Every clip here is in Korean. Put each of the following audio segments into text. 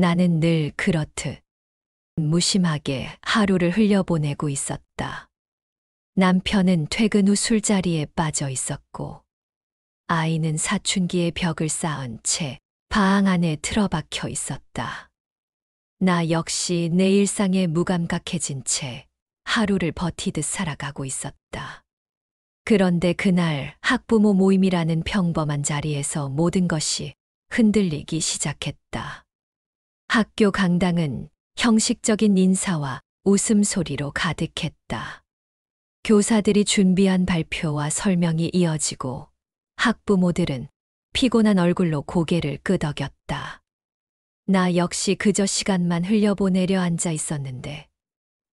나는 늘 그렇듯 무심하게 하루를 흘려보내고 있었다. 남편은 퇴근 후 술자리에 빠져 있었고, 아이는 사춘기의 벽을 쌓은 채 방 안에 틀어박혀 있었다. 나 역시 내 일상에 무감각해진 채 하루를 버티듯 살아가고 있었다. 그런데 그날 학부모 모임이라는 평범한 자리에서 모든 것이 흔들리기 시작했다. 학교 강당은 형식적인 인사와 웃음소리로 가득했다. 교사들이 준비한 발표와 설명이 이어지고 학부모들은 피곤한 얼굴로 고개를 끄덕였다. 나 역시 그저 시간만 흘려보내려 앉아 있었는데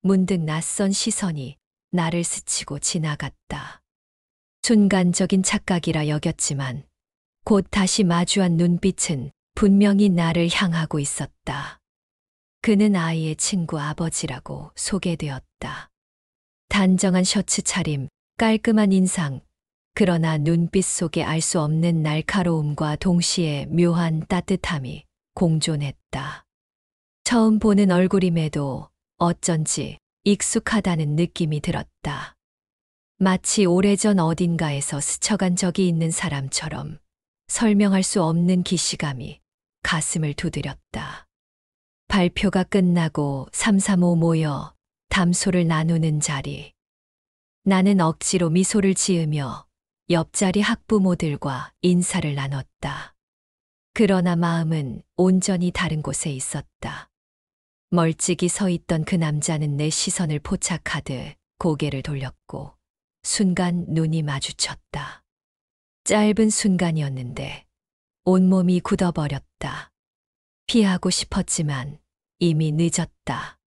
문득 낯선 시선이 나를 스치고 지나갔다. 순간적인 착각이라 여겼지만 곧 다시 마주한 눈빛은 분명히 나를 향하고 있었다. 그는 아이의 친구 아버지라고 소개되었다. 단정한 셔츠 차림, 깔끔한 인상, 그러나 눈빛 속에 알 수 없는 날카로움과 동시에 묘한 따뜻함이 공존했다. 처음 보는 얼굴임에도 어쩐지 익숙하다는 느낌이 들었다. 마치 오래전 어딘가에서 스쳐간 적이 있는 사람처럼 설명할 수 없는 기시감이 가슴을 두드렸다. 발표가 끝나고 삼삼오오 모여 담소를 나누는 자리. 나는 억지로 미소를 지으며 옆자리 학부모들과 인사를 나눴다. 그러나 마음은 온전히 다른 곳에 있었다. 멀찍이 서 있던 그 남자는 내 시선을 포착하듯 고개를 돌렸고 순간 눈이 마주쳤다. 짧은 순간이었는데 온몸이 굳어버렸다. 피하고 싶었지만 이미 늦었다.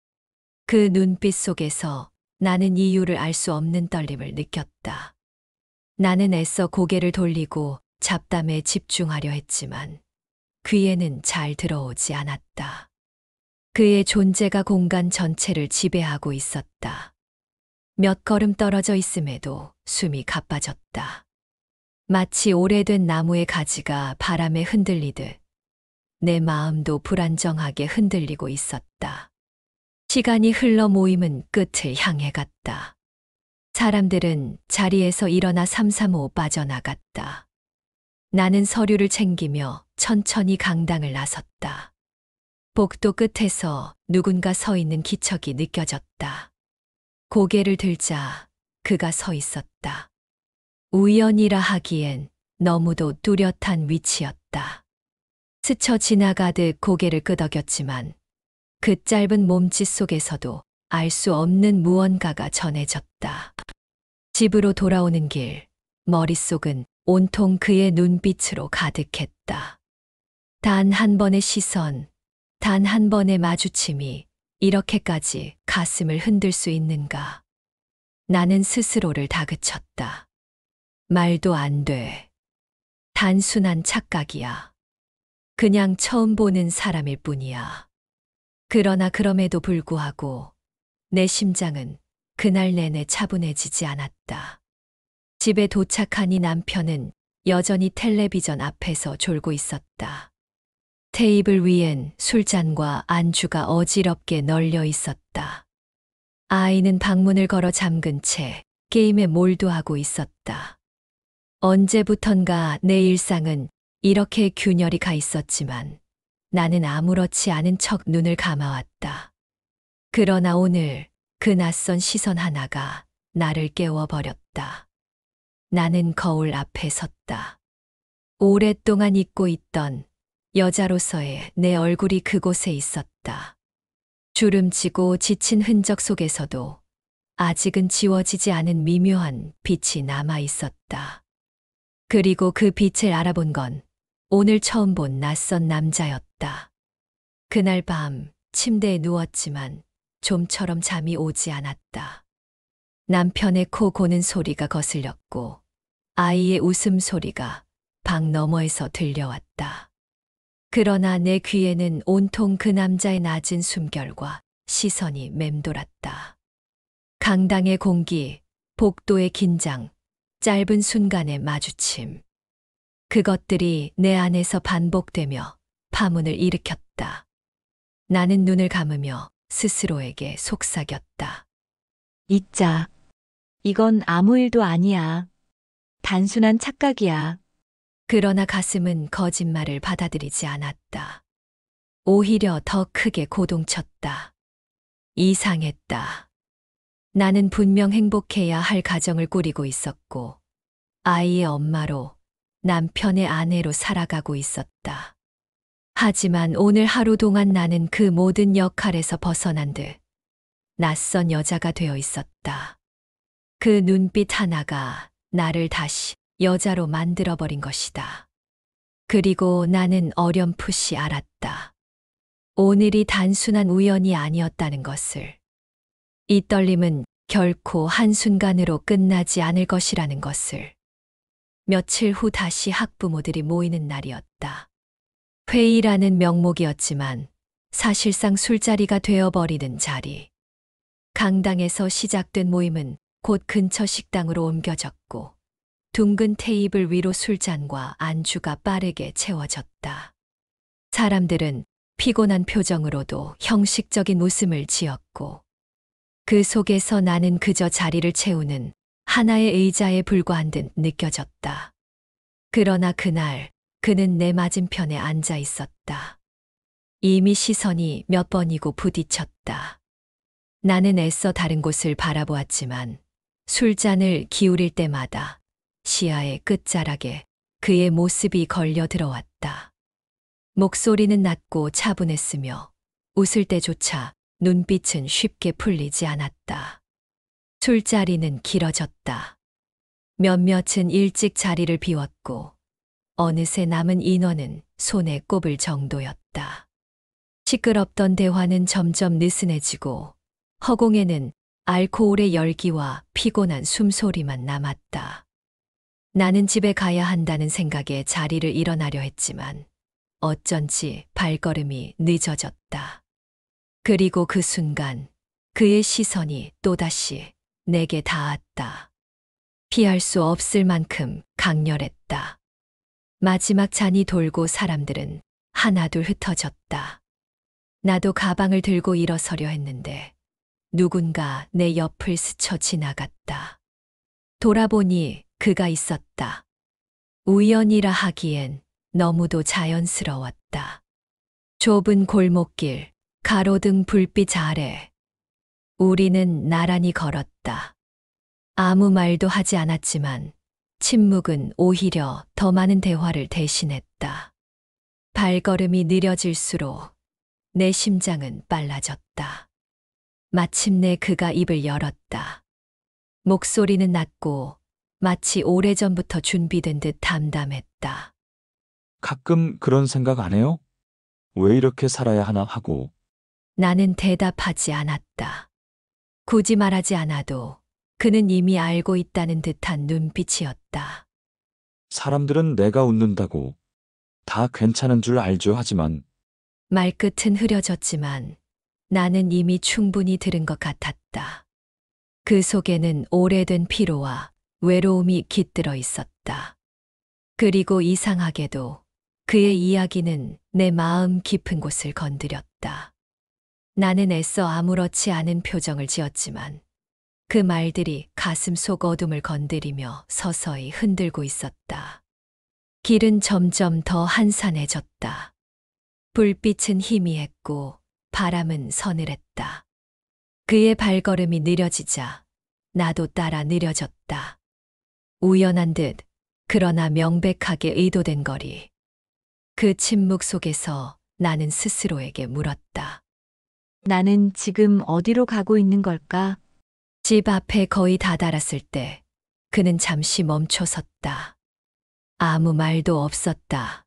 그 눈빛 속에서 나는 이유를 알 수 없는 떨림을 느꼈다. 나는 애써 고개를 돌리고 잡담에 집중하려 했지만 귀에는 잘 들어오지 않았다. 그의 존재가 공간 전체를 지배하고 있었다. 몇 걸음 떨어져 있음에도 숨이 가빠졌다. 마치 오래된 나무의 가지가 바람에 흔들리듯 내 마음도 불안정하게 흔들리고 있었다. 시간이 흘러 모임은 끝을 향해 갔다. 사람들은 자리에서 일어나 삼삼오오 빠져나갔다. 나는 서류를 챙기며 천천히 강당을 나섰다. 복도 끝에서 누군가 서 있는 기척이 느껴졌다. 고개를 들자 그가 서 있었다. 우연이라 하기엔 너무도 뚜렷한 위치였다. 스쳐 지나가듯 고개를 끄덕였지만 그 짧은 몸짓 속에서도 알 수 없는 무언가가 전해졌다. 집으로 돌아오는 길, 머릿속은 온통 그의 눈빛으로 가득했다. 단 한 번의 시선, 단 한 번의 마주침이 이렇게까지 가슴을 흔들 수 있는가. 나는 스스로를 다그쳤다. 말도 안 돼. 단순한 착각이야. 그냥 처음 보는 사람일 뿐이야. 그러나 그럼에도 불구하고 내 심장은 그날 내내 차분해지지 않았다. 집에 도착하니 남편은 여전히 텔레비전 앞에서 졸고 있었다. 테이블 위엔 술잔과 안주가 어지럽게 널려 있었다. 아이는 방문을 걸어 잠근 채 게임에 몰두하고 있었다. 언제부턴가 내 일상은 이렇게 균열이 가 있었지만 나는 아무렇지 않은 척 눈을 감아왔다. 그러나 오늘 그 낯선 시선 하나가 나를 깨워버렸다. 나는 거울 앞에 섰다. 오랫동안 잊고 있던 여자로서의 내 얼굴이 그곳에 있었다. 주름지고 지친 흔적 속에서도 아직은 지워지지 않은 미묘한 빛이 남아 있었다. 그리고 그 빛을 알아본 건 오늘 처음 본 낯선 남자였다. 그날 밤 침대에 누웠지만 좀처럼 잠이 오지 않았다. 남편의 코 고는 소리가 거슬렸고 아이의 웃음소리가 방 너머에서 들려왔다. 그러나 내 귀에는 온통 그 남자의 낮은 숨결과 시선이 맴돌았다. 강당의 공기, 복도의 긴장, 짧은 순간의 마주침. 그것들이 내 안에서 반복되며 파문을 일으켰다. 나는 눈을 감으며 스스로에게 속삭였다. 잊자. 이건 아무 일도 아니야. 단순한 착각이야. 그러나 가슴은 거짓말을 받아들이지 않았다. 오히려 더 크게 고동쳤다. 이상했다. 나는 분명 행복해야 할 가정을 꾸리고 있었고, 아이의 엄마로, 남편의 아내로 살아가고 있었다. 하지만 오늘 하루 동안 나는 그 모든 역할에서 벗어난 듯 낯선 여자가 되어 있었다. 그 눈빛 하나가 나를 다시 여자로 만들어버린 것이다. 그리고 나는 어렴풋이 알았다. 오늘이 단순한 우연이 아니었다는 것을. 이 떨림은 결코 한순간으로 끝나지 않을 것이라는 것을. 며칠 후 다시 학부모들이 모이는 날이었다. 회의라는 명목이었지만 사실상 술자리가 되어버리는 자리. 강당에서 시작된 모임은 곧 근처 식당으로 옮겨졌고 둥근 테이블 위로 술잔과 안주가 빠르게 채워졌다. 사람들은 피곤한 표정으로도 형식적인 웃음을 지었고 그 속에서 나는 그저 자리를 채우는 하나의 의자에 불과한 듯 느껴졌다. 그러나 그날 그는 내 맞은편에 앉아 있었다. 이미 시선이 몇 번이고 부딪혔다. 나는 애써 다른 곳을 바라보았지만 술잔을 기울일 때마다 시야의 끝자락에 그의 모습이 걸려 들어왔다. 목소리는 낮고 차분했으며 웃을 때조차 눈빛은 쉽게 풀리지 않았다. 술자리는 길어졌다. 몇몇은 일찍 자리를 비웠고 어느새 남은 인원은 손에 꼽을 정도였다. 시끄럽던 대화는 점점 느슨해지고 허공에는 알코올의 열기와 피곤한 숨소리만 남았다. 나는 집에 가야 한다는 생각에 자리를 일어나려 했지만 어쩐지 발걸음이 늦어졌다. 그리고 그 순간 그의 시선이 또다시 내게 닿았다. 피할 수 없을 만큼 강렬했다. 마지막 잔이 돌고 사람들은 하나둘 흩어졌다. 나도 가방을 들고 일어서려 했는데 누군가 내 옆을 스쳐 지나갔다. 돌아보니 그가 있었다. 우연이라 하기엔 너무도 자연스러웠다. 좁은 골목길, 가로등 불빛 아래. 우리는 나란히 걸었다. 아무 말도 하지 않았지만 침묵은 오히려 더 많은 대화를 대신했다. 발걸음이 느려질수록 내 심장은 빨라졌다. 마침내 그가 입을 열었다. 목소리는 낮고 마치 오래전부터 준비된 듯 담담했다. 가끔 그런 생각 안 해요? 왜 이렇게 살아야 하나 하고. 나는 대답하지 않았다. 굳이 말하지 않아도 그는 이미 알고 있다는 듯한 눈빛이었다. 사람들은 내가 웃는다고 다 괜찮은 줄 알죠 하지만 말끝은 흐려졌지만 나는 이미 충분히 들은 것 같았다. 그 속에는 오래된 피로와 외로움이 깃들어 있었다. 그리고 이상하게도 그의 이야기는 내 마음 깊은 곳을 건드렸다. 나는 애써 아무렇지 않은 표정을 지었지만 그 말들이 가슴 속 어둠을 건드리며 서서히 흔들고 있었다. 길은 점점 더 한산해졌다. 불빛은 희미했고 바람은 서늘했다. 그의 발걸음이 느려지자 나도 따라 느려졌다. 우연한 듯 그러나 명백하게 의도된 거리. 그 침묵 속에서 나는 스스로에게 물었다. 나는 지금 어디로 가고 있는 걸까? 집 앞에 거의 다다랐을 때 그는 잠시 멈춰 섰다. 아무 말도 없었다.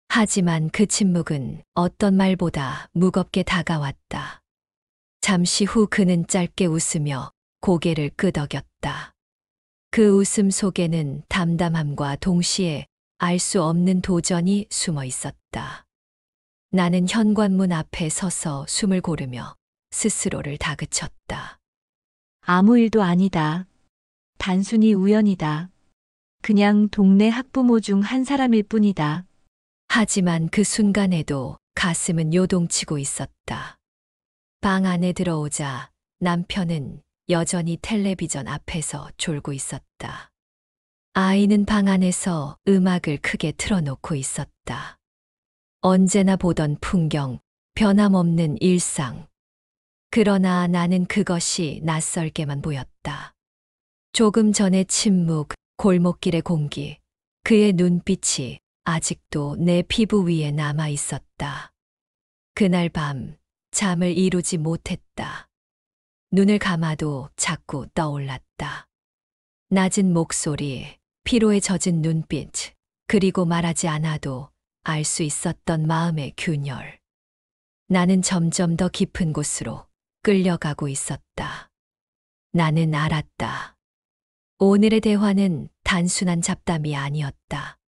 하지만 그 침묵은 어떤 말보다 무겁게 다가왔다. 잠시 후 그는 짧게 웃으며 고개를 끄덕였다. 그 웃음 속에는 담담함과 동시에 알 수 없는 도전이 숨어 있었다. 나는 현관문 앞에 서서 숨을 고르며 스스로를 다그쳤다. 아무 일도 아니다. 단순히 우연이다. 그냥 동네 학부모 중 한 사람일 뿐이다. 하지만 그 순간에도 가슴은 요동치고 있었다. 방 안에 들어오자 남편은 여전히 텔레비전 앞에서 졸고 있었다. 아이는 방 안에서 음악을 크게 틀어놓고 있었다. 언제나 보던 풍경, 변함없는 일상. 그러나 나는 그것이 낯설게만 보였다. 조금 전의 침묵, 골목길의 공기, 그의 눈빛이 아직도 내 피부 위에 남아 있었다. 그날 밤 잠을 이루지 못했다. 눈을 감아도 자꾸 떠올랐다. 낮은 목소리, 피로에 젖은 눈빛, 그리고 말하지 않아도 알 수 있었던 마음의 균열. 나는 점점 더 깊은 곳으로 끌려가고 있었다. 나는 알았다. 오늘의 대화는 단순한 잡담이 아니었다.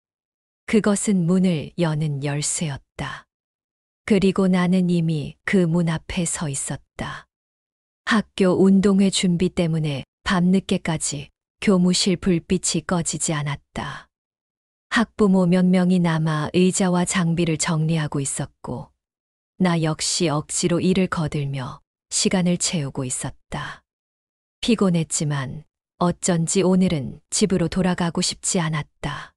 그것은 문을 여는 열쇠였다. 그리고 나는 이미 그 문 앞에 서 있었다. 학교 운동회 준비 때문에 밤늦게까지 교무실 불빛이 꺼지지 않았다. 학부모 몇 명이 남아 의자와 장비를 정리하고 있었고, 나 역시 억지로 일을 거들며 시간을 채우고 있었다. 피곤했지만 어쩐지 오늘은 집으로 돌아가고 싶지 않았다.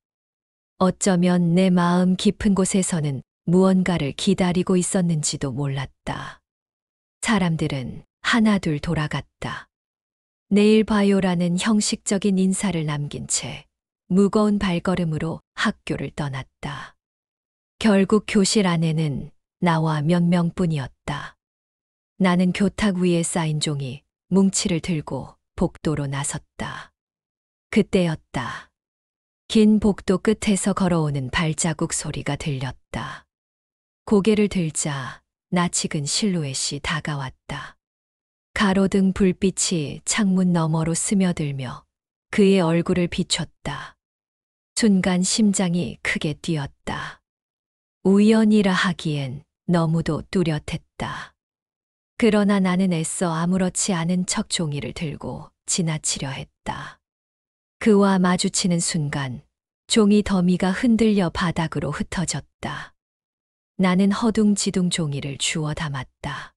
어쩌면 내 마음 깊은 곳에서는 무언가를 기다리고 있었는지도 몰랐다. 사람들은 하나둘 돌아갔다. 내일 봐요라는 형식적인 인사를 남긴 채 무거운 발걸음으로 학교를 떠났다. 결국 교실 안에는 나와 몇 명뿐이었다. 나는 교탁 위에 쌓인 종이, 뭉치를 들고 복도로 나섰다. 그때였다. 긴 복도 끝에서 걸어오는 발자국 소리가 들렸다. 고개를 들자 낯익은 실루엣이 다가왔다. 가로등 불빛이 창문 너머로 스며들며 그의 얼굴을 비췄다. 순간 심장이 크게 뛰었다. 우연이라 하기엔 너무도 뚜렷했다. 그러나 나는 애써 아무렇지 않은 척 종이를 들고 지나치려 했다. 그와 마주치는 순간 종이 더미가 흔들려 바닥으로 흩어졌다. 나는 허둥지둥 종이를 주워 담았다.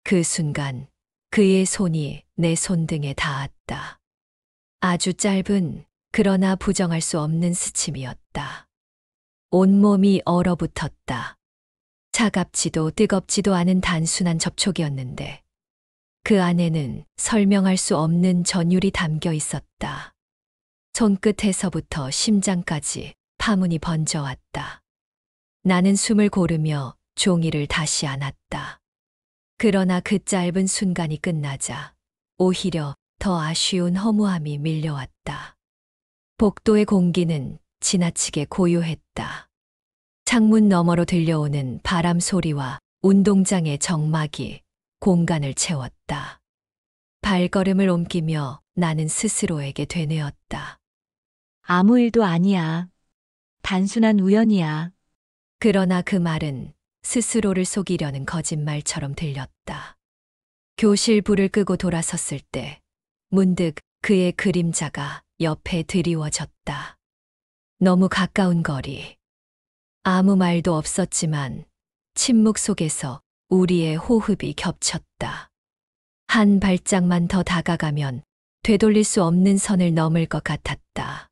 그 순간 그의 손이 내 손등에 닿았다. 아주 짧은, 그러나 부정할 수 없는 스침이었다. 온몸이 얼어붙었다. 차갑지도 뜨겁지도 않은 단순한 접촉이었는데 그 안에는 설명할 수 없는 전율이 담겨 있었다. 손끝에서부터 심장까지 파문이 번져왔다. 나는 숨을 고르며 종이를 다시 안았다. 그러나 그 짧은 순간이 끝나자 오히려 더 아쉬운 허무함이 밀려왔다. 복도의 공기는 지나치게 고요했다. 창문 너머로 들려오는 바람 소리와 운동장의 정막이 공간을 채웠다. 발걸음을 옮기며 나는 스스로에게 되뇌었다. 아무 일도 아니야. 단순한 우연이야. 그러나 그 말은 스스로를 속이려는 거짓말처럼 들렸다. 교실 불을 끄고 돌아섰을 때 문득 그의 그림자가 옆에 드리워졌다. 너무 가까운 거리. 아무 말도 없었지만 침묵 속에서 우리의 호흡이 겹쳤다. 한 발짝만 더 다가가면 되돌릴 수 없는 선을 넘을 것 같았다.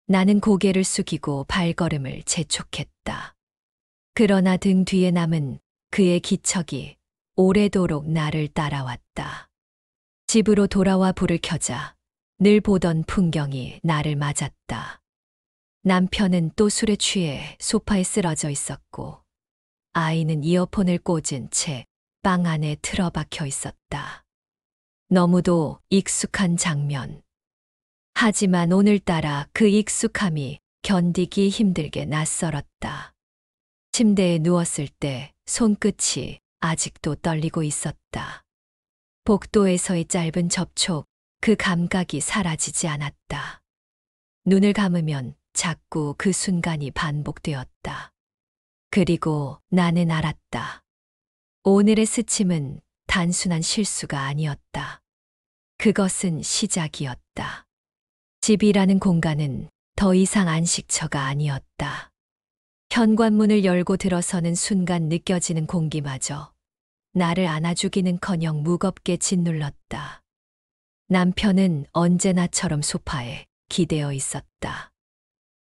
나는 고개를 숙이고 발걸음을 재촉했다. 그러나 등 뒤에 남은 그의 기척이 오래도록 나를 따라왔다. 집으로 돌아와 불을 켜자 늘 보던 풍경이 나를 맞았다. 남편은 또 술에 취해 소파에 쓰러져 있었고 아이는 이어폰을 꽂은 채 방 안에 틀어박혀 있었다. 너무도 익숙한 장면. 하지만 오늘따라 그 익숙함이 견디기 힘들게 낯설었다. 침대에 누웠을 때 손끝이 아직도 떨리고 있었다. 복도에서의 짧은 접촉, 그 감각이 사라지지 않았다. 눈을 감으면 자꾸 그 순간이 반복되었다. 그리고 나는 알았다. 오늘의 스침은 단순한 실수가 아니었다. 그것은 시작이었다. 집이라는 공간은 더 이상 안식처가 아니었다. 현관문을 열고 들어서는 순간 느껴지는 공기마저 나를 안아주기는커녕 무겁게 짓눌렀다. 남편은 언제나처럼 소파에 기대어 있었다.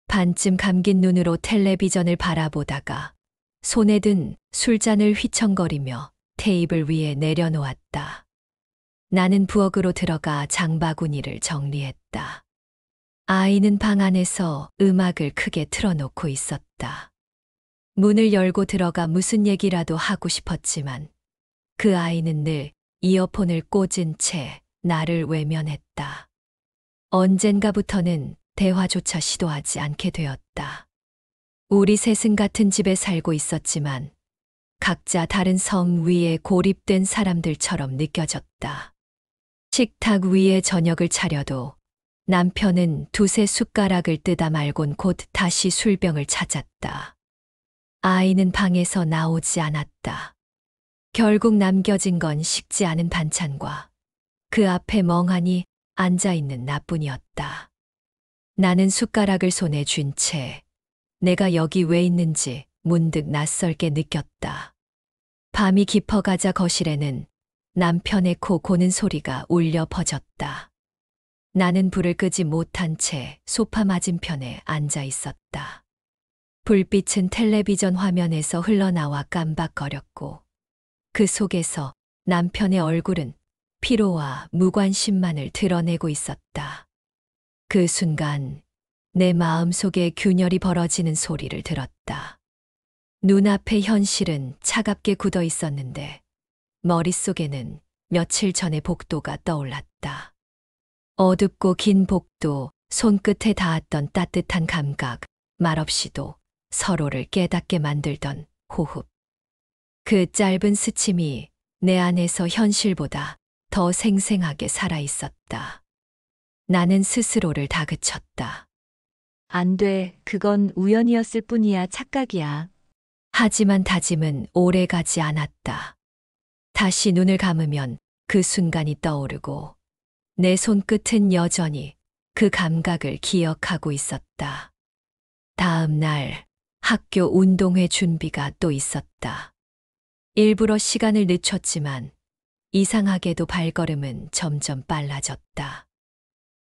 반쯤 감긴 눈으로 텔레비전을 바라보다가 손에 든 술잔을 휘청거리며 테이블 위에 내려놓았다. 나는 부엌으로 들어가 장바구니를 정리했다. 아이는 방 안에서 음악을 크게 틀어놓고 있었다. 문을 열고 들어가 무슨 얘기라도 하고 싶었지만 그 아이는 늘 이어폰을 꽂은 채 나를 외면했다. 언젠가부터는 대화조차 시도하지 않게 되었다. 우리 셋은 같은 집에 살고 있었지만 각자 다른 섬 위에 고립된 사람들처럼 느껴졌다. 식탁 위에 저녁을 차려도 남편은 두세 숟가락을 뜨다 말곤 곧 다시 술병을 찾았다. 아이는 방에서 나오지 않았다. 결국 남겨진 건 식지 않은 반찬과 그 앞에 멍하니 앉아있는 나뿐이었다. 나는 숟가락을 손에 쥔 채 내가 여기 왜 있는지 문득 낯설게 느꼈다. 밤이 깊어가자 거실에는 남편의 코 고는 소리가 울려 퍼졌다. 나는 불을 끄지 못한 채 소파 맞은편에 앉아 있었다. 불빛은 텔레비전 화면에서 흘러나와 깜박거렸고 그 속에서 남편의 얼굴은 피로와 무관심만을 드러내고 있었다. 그 순간 내 마음속에 균열이 벌어지는 소리를 들었다. 눈앞의 현실은 차갑게 굳어 있었는데 머릿속에는 며칠 전의 복도가 떠올랐다. 어둡고 긴 복도, 손끝에 닿았던 따뜻한 감각, 말없이도 서로를 깨닫게 만들던 호흡. 그 짧은 스침이 내 안에서 현실보다 더 생생하게 살아 있었다. 나는 스스로를 다그쳤다. 안 돼. 그건 우연이었을 뿐이야. 착각이야. 하지만 다짐은 오래 가지 않았다. 다시 눈을 감으면 그 순간이 떠오르고 내 손끝은 여전히 그 감각을 기억하고 있었다. 다음 날 학교 운동회 준비가 또 있었다. 일부러 시간을 늦췄지만 이상하게도 발걸음은 점점 빨라졌다.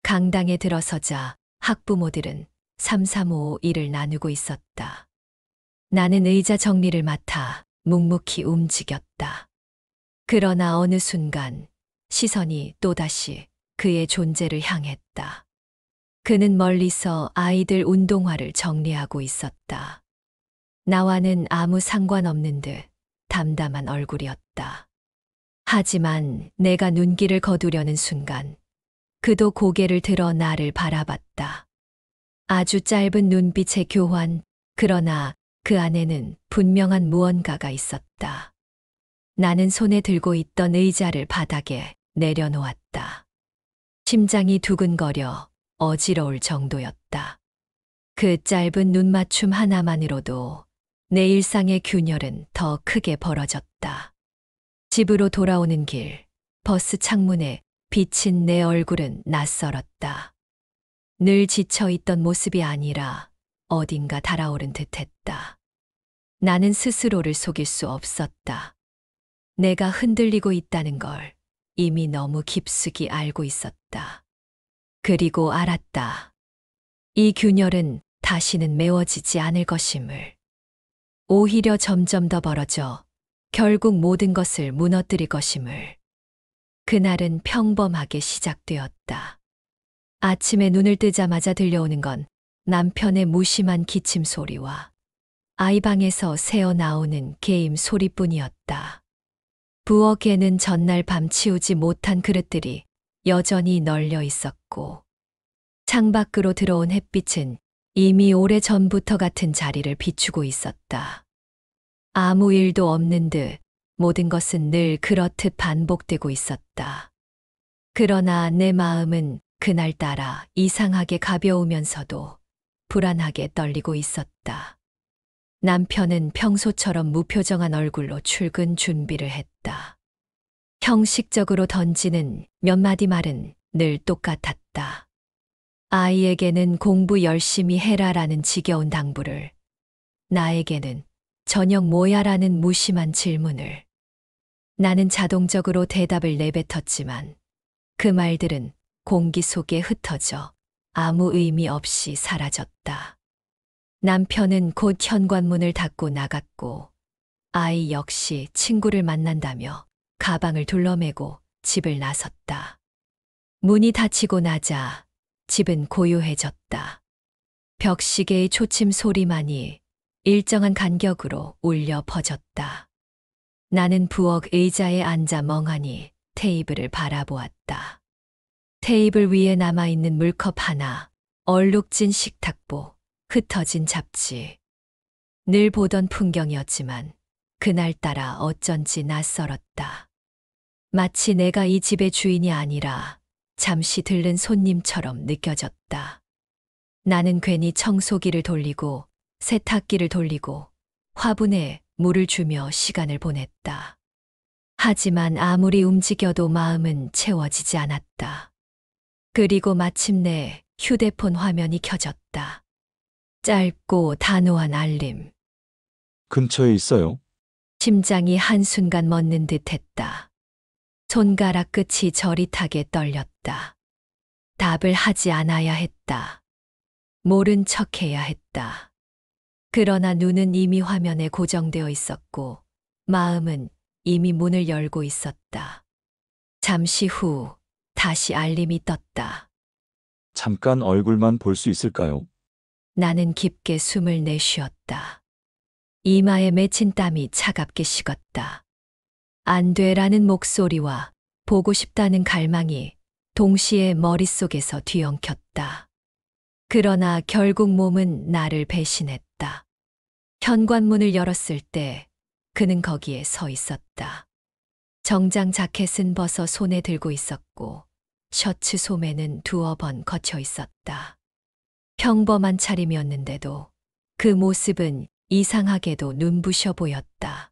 강당에 들어서자 학부모들은 삼삼오오 일을 나누고 있었다. 나는 의자 정리를 맡아 묵묵히 움직였다. 그러나 어느 순간 시선이 또다시 그의 존재를 향했다. 그는 멀리서 아이들 운동화를 정리하고 있었다. 나와는 아무 상관없는 듯 담담한 얼굴이었다. 하지만 내가 눈길을 거두려는 순간 그도 고개를 들어 나를 바라봤다. 아주 짧은 눈빛의 교환, 그러나 그 안에는 분명한 무언가가 있었다. 나는 손에 들고 있던 의자를 바닥에 내려놓았다. 심장이 두근거려 어지러울 정도였다. 그 짧은 눈맞춤 하나만으로도 내 일상의 균열은 더 크게 벌어졌다. 집으로 돌아오는 길, 버스 창문에 비친 내 얼굴은 낯설었다. 늘 지쳐있던 모습이 아니라 어딘가 달아오른 듯했다. 나는 스스로를 속일 수 없었다. 내가 흔들리고 있다는 걸 이미 너무 깊숙이 알고 있었다. 그리고 알았다. 이 균열은 다시는 메워지지 않을 것임을. 오히려 점점 더 벌어져 결국 모든 것을 무너뜨릴 것임을. 그날은 평범하게 시작되었다. 아침에 눈을 뜨자마자 들려오는 건 남편의 무심한 기침 소리와 아이 방에서 새어나오는 게임 소리뿐이었다. 부엌에는 전날 밤 치우지 못한 그릇들이 여전히 널려 있었고 창밖으로 들어온 햇빛은 이미 오래전부터 같은 자리를 비추고 있었다. 아무 일도 없는 듯 모든 것은 늘 그렇듯 반복되고 있었다. 그러나 내 마음은 그날따라 이상하게 가벼우면서도 불안하게 떨리고 있었다. 남편은 평소처럼 무표정한 얼굴로 출근 준비를 했다. 형식적으로 던지는 몇 마디 말은 늘 똑같았다. 아이에게는 공부 열심히 해라라는 지겨운 당부를, 나에게는 저녁 뭐야라는 무심한 질문을. 나는 자동적으로 대답을 내뱉었지만 그 말들은 공기 속에 흩어져 아무 의미 없이 사라졌다. 남편은 곧 현관문을 닫고 나갔고 아이 역시 친구를 만난다며 가방을 둘러매고 집을 나섰다. 문이 닫히고 나자 집은 고요해졌다. 벽시계의 초침 소리만이 일정한 간격으로 울려 퍼졌다. 나는 부엌 의자에 앉아 멍하니 테이블을 바라보았다. 테이블 위에 남아있는 물컵 하나, 얼룩진 식탁보, 흩어진 잡지. 늘 보던 풍경이었지만 그날따라 어쩐지 낯설었다. 마치 내가 이 집의 주인이 아니라 잠시 들른 손님처럼 느껴졌다. 나는 괜히 청소기를 돌리고 세탁기를 돌리고 화분에 물을 주며 시간을 보냈다. 하지만 아무리 움직여도 마음은 채워지지 않았다. 그리고 마침내 휴대폰 화면이 켜졌다. 짧고 단호한 알림. 근처에 있어요. 심장이 한순간 멎는 듯 했다. 손가락 끝이 저릿하게 떨렸다. 답을 하지 않아야 했다. 모른 척해야 했다. 그러나 눈은 이미 화면에 고정되어 있었고 마음은 이미 문을 열고 있었다. 잠시 후 다시 알림이 떴다. 잠깐 얼굴만 볼 수 있을까요? 나는 깊게 숨을 내쉬었다. 이마에 맺힌 땀이 차갑게 식었다. 안 돼라는 목소리와 보고 싶다는 갈망이 동시에 머릿속에서 뒤엉켰다. 그러나 결국 몸은 나를 배신했다. 현관문을 열었을 때 그는 거기에 서 있었다. 정장 자켓은 벗어 손에 들고 있었고 셔츠 소매는 두어 번 거쳐 있었다. 평범한 차림이었는데도 그 모습은 이상하게도 눈부셔 보였다.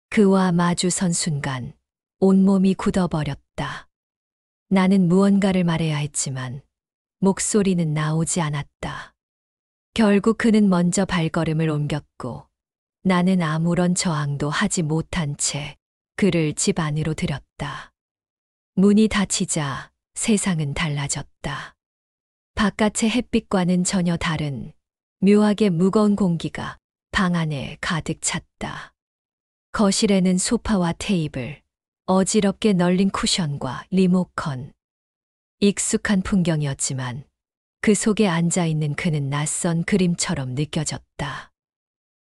그와 마주선 순간 온몸이 굳어버렸다. 나는 무언가를 말해야 했지만 목소리는 나오지 않았다. 결국 그는 먼저 발걸음을 옮겼고 나는 아무런 저항도 하지 못한 채 그를 집 안으로 들였다. 문이 닫히자 세상은 달라졌다. 바깥의 햇빛과는 전혀 다른 묘하게 무거운 공기가 방 안에 가득 찼다. 거실에는 소파와 테이블, 어지럽게 널린 쿠션과 리모컨. 익숙한 풍경이었지만 그 속에 앉아있는 그는 낯선 그림처럼 느껴졌다.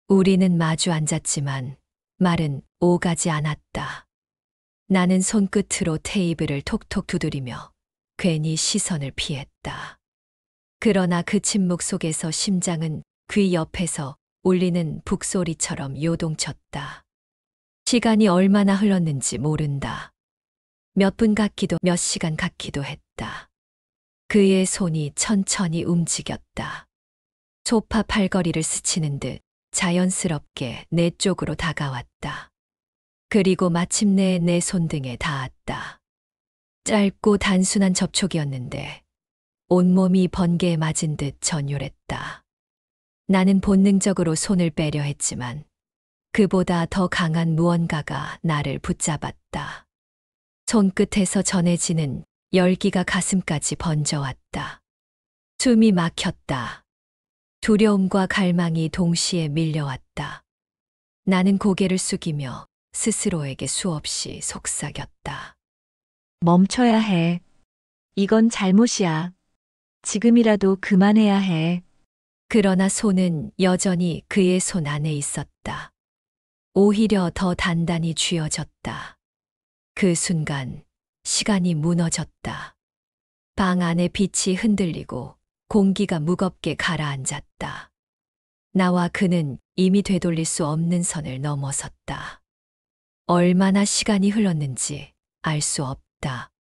우리는 마주 앉았지만 말은 오가지 않았다. 나는 손끝으로 테이블을 톡톡 두드리며 괜히 시선을 피했다. 그러나 그 침묵 속에서 심장은 귀 옆에서 울리는 북소리처럼 요동쳤다. 시간이 얼마나 흘렀는지 모른다. 몇 분 같기도 몇 시간 같기도 했다. 그의 손이 천천히 움직였다. 소파 팔걸이를 스치는 듯 자연스럽게 내 쪽으로 다가왔다. 그리고 마침내 내 손등에 닿았다. 짧고 단순한 접촉이었는데 온몸이 번개에 맞은 듯 전율했다. 나는 본능적으로 손을 빼려 했지만 그보다 더 강한 무언가가 나를 붙잡았다. 손끝에서 전해지는 열기가 가슴까지 번져왔다. 숨이 막혔다. 두려움과 갈망이 동시에 밀려왔다. 나는 고개를 숙이며 스스로에게 수없이 속삭였다. 멈춰야 해. 이건 잘못이야. 지금이라도 그만해야 해. 그러나 손은 여전히 그의 손 안에 있었다. 오히려 더 단단히 쥐어졌다. 그 순간 시간이 무너졌다. 방 안의 빛이 흔들리고 공기가 무겁게 가라앉았다. 나와 그는 이미 되돌릴 수 없는 선을 넘어섰다. 얼마나 시간이 흘렀는지 알 수 없다.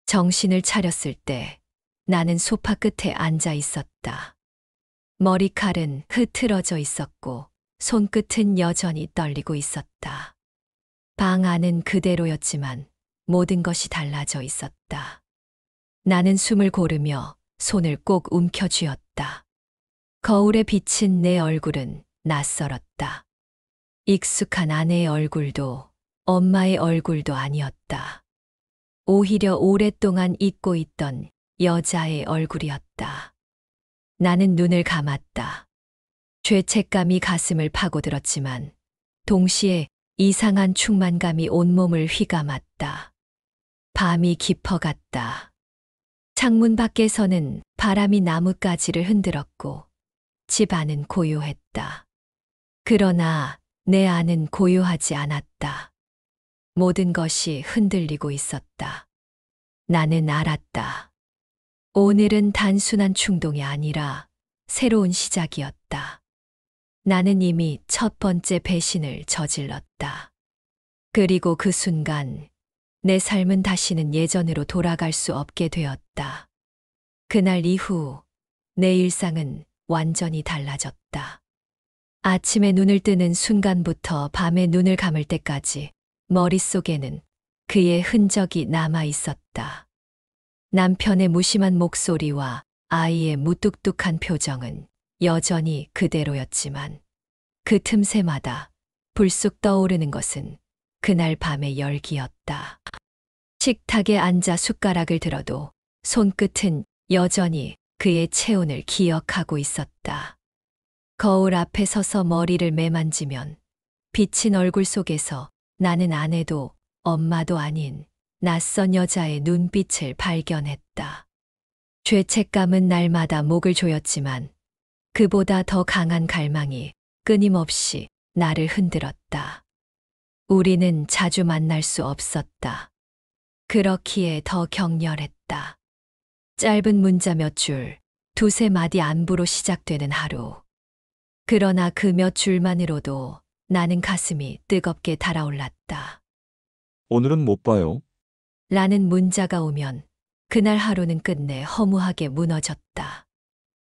정신을 차렸을 때 나는 소파 끝에 앉아 있었다. 머리칼은 흐트러져 있었고 손끝은 여전히 떨리고 있었다. 방 안은 그대로였지만 모든 것이 달라져 있었다. 나는 숨을 고르며 손을 꼭 움켜쥐었다. 거울에 비친 내 얼굴은 낯설었다. 익숙한 아내의 얼굴도 엄마의 얼굴도 아니었다. 오히려 오랫동안 잊고 있던 여자의 얼굴이었다. 나는 눈을 감았다. 죄책감이 가슴을 파고들었지만 동시에 이상한 충만감이 온몸을 휘감았다. 밤이 깊어갔다. 창문 밖에서는 바람이 나뭇가지를 흔들었고 집 안은 고요했다. 그러나 내 안은 고요하지 않았다. 모든 것이 흔들리고 있었다. 나는 알았다. 오늘은 단순한 충동이 아니라 새로운 시작이었다. 나는 이미 첫 번째 배신을 저질렀다. 그리고 그 순간 내 삶은 다시는 예전으로 돌아갈 수 없게 되었다. 그날 이후 내 일상은 완전히 달라졌다. 아침에 눈을 뜨는 순간부터 밤에 눈을 감을 때까지 머릿속에는 그의 흔적이 남아 있었다. 남편의 무심한 목소리와 아이의 무뚝뚝한 표정은 여전히 그대로였지만 그 틈새마다 불쑥 떠오르는 것은 그날 밤의 열기였다. 식탁에 앉아 숟가락을 들어도 손끝은 여전히 그의 체온을 기억하고 있었다. 거울 앞에 서서 머리를 매만지면 비친 얼굴 속에서 나는 아내도 엄마도 아닌 낯선 여자의 눈빛을 발견했다. 죄책감은 날마다 목을 조였지만 그보다 더 강한 갈망이 끊임없이 나를 흔들었다. 우리는 자주 만날 수 없었다. 그렇기에 더 격렬했다. 짧은 문자 몇 줄, 두세 마디 안부로 시작되는 하루. 그러나 그 몇 줄만으로도 나는 가슴이 뜨겁게 달아올랐다. 오늘은 못 봐요. 라는 문자가 오면 그날 하루는 끝내 허무하게 무너졌다.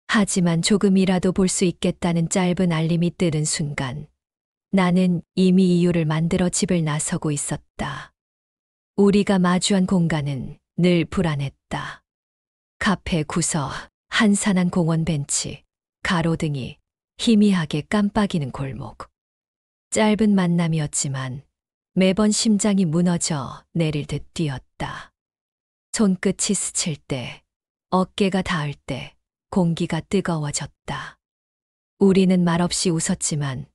하지만 조금이라도 볼 수 있겠다는 짧은 알림이 뜨는 순간 나는 이미 이유를 만들어 집을 나서고 있었다. 우리가 마주한 공간은 늘 불안했다. 카페 구석, 한산한 공원 벤치, 가로등이 희미하게 깜빡이는 골목. 짧은 만남이었지만 매번 심장이 무너져 내릴 듯 뛰었다. 손끝이 스칠 때, 어깨가 닿을 때 공기가 뜨거워졌다. 우리는 말없이 웃었지만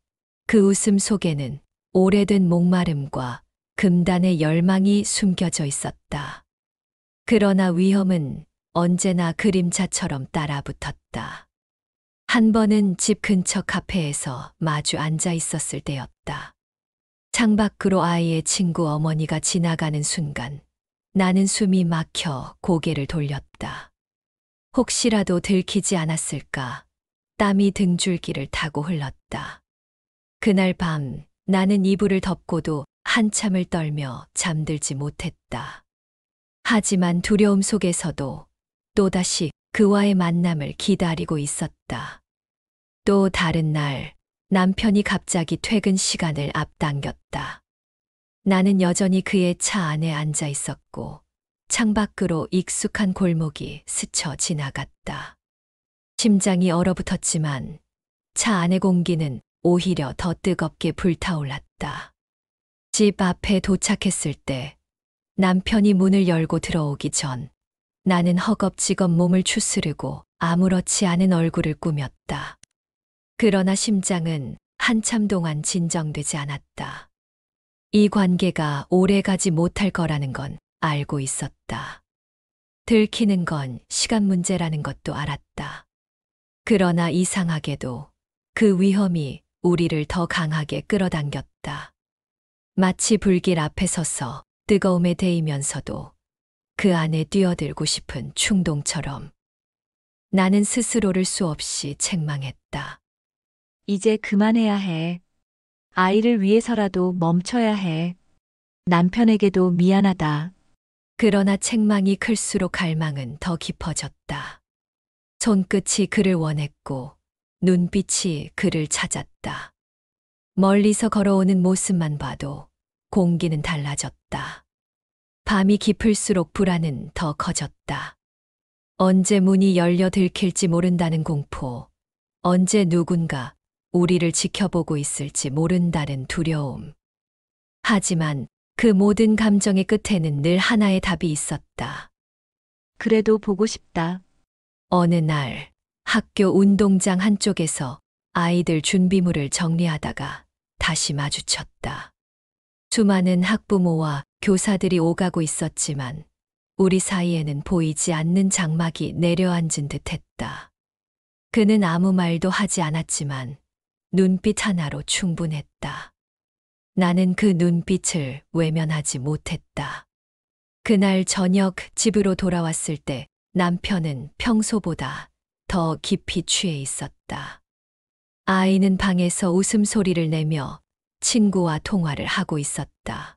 그 웃음 속에는 오래된 목마름과 금단의 열망이 숨겨져 있었다. 그러나 위험은 언제나 그림자처럼 따라붙었다. 한 번은 집 근처 카페에서 마주 앉아 있었을 때였다. 창밖으로 아이의 친구 어머니가 지나가는 순간 나는 숨이 막혀 고개를 돌렸다. 혹시라도 들키지 않았을까 땀이 등줄기를 타고 흘렀다. 그날 밤 나는 이불을 덮고도 한참을 떨며 잠들지 못했다. 하지만 두려움 속에서도 또다시 그와의 만남을 기다리고 있었다. 또 다른 날 남편이 갑자기 퇴근 시간을 앞당겼다. 나는 여전히 그의 차 안에 앉아 있었고 창밖으로 익숙한 골목이 스쳐 지나갔다. 심장이 얼어붙었지만 차 안의 공기는 오히려 더 뜨겁게 불타올랐다. 집 앞에 도착했을 때 남편이 문을 열고 들어오기 전 나는 허겁지겁 몸을 추스르고 아무렇지 않은 얼굴을 꾸몄다. 그러나 심장은 한참 동안 진정되지 않았다. 이 관계가 오래가지 못할 거라는 건 알고 있었다. 들키는 건 시간 문제라는 것도 알았다. 그러나 이상하게도 그 위험이 우리를 더 강하게 끌어당겼다. 마치 불길 앞에 서서 뜨거움에 데이면서도 그 안에 뛰어들고 싶은 충동처럼 나는 스스로를 수없이 책망했다. 이제 그만해야 해. 아이를 위해서라도 멈춰야 해. 남편에게도 미안하다. 그러나 책망이 클수록 갈망은 더 깊어졌다. 손끝이 그를 원했고 눈빛이 그를 찾았다. 멀리서 걸어오는 모습만 봐도 공기는 달라졌다. 밤이 깊을수록 불안은 더 커졌다. 언제 문이 열려 들킬지 모른다는 공포, 언제 누군가 우리를 지켜보고 있을지 모른다는 두려움. 하지만 그 모든 감정의 끝에는 늘 하나의 답이 있었다. 그래도 보고 싶다. 어느 날 학교 운동장 한쪽에서 아이들 준비물을 정리하다가 다시 마주쳤다. 수많은 학부모와 교사들이 오가고 있었지만 우리 사이에는 보이지 않는 장막이 내려앉은 듯 했다. 그는 아무 말도 하지 않았지만 눈빛 하나로 충분했다. 나는 그 눈빛을 외면하지 못했다. 그날 저녁 집으로 돌아왔을 때 남편은 평소보다 더 깊이 취해 있었다. 아이는 방에서 웃음소리를 내며 친구와 통화를 하고 있었다.